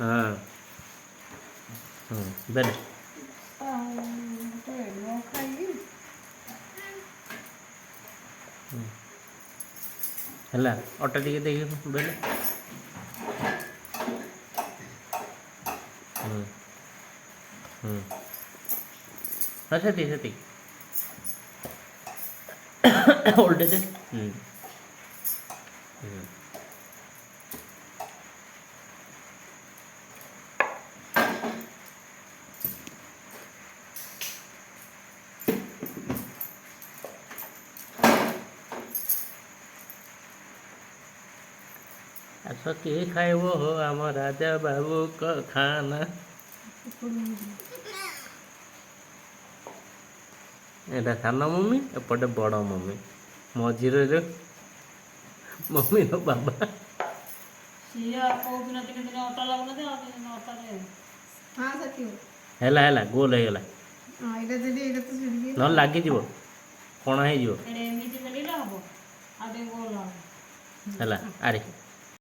हाँ बेले है अटा टी देख बेले अच्छा से ओल्ड दे आस के खाइब हो आम राजा बाबू का खाना एटा सान मम्मी एपटे बड़ मम्मी मझीरे जो मम्मी रो बाबा है गोल हो गला न लगी कण हो है आरे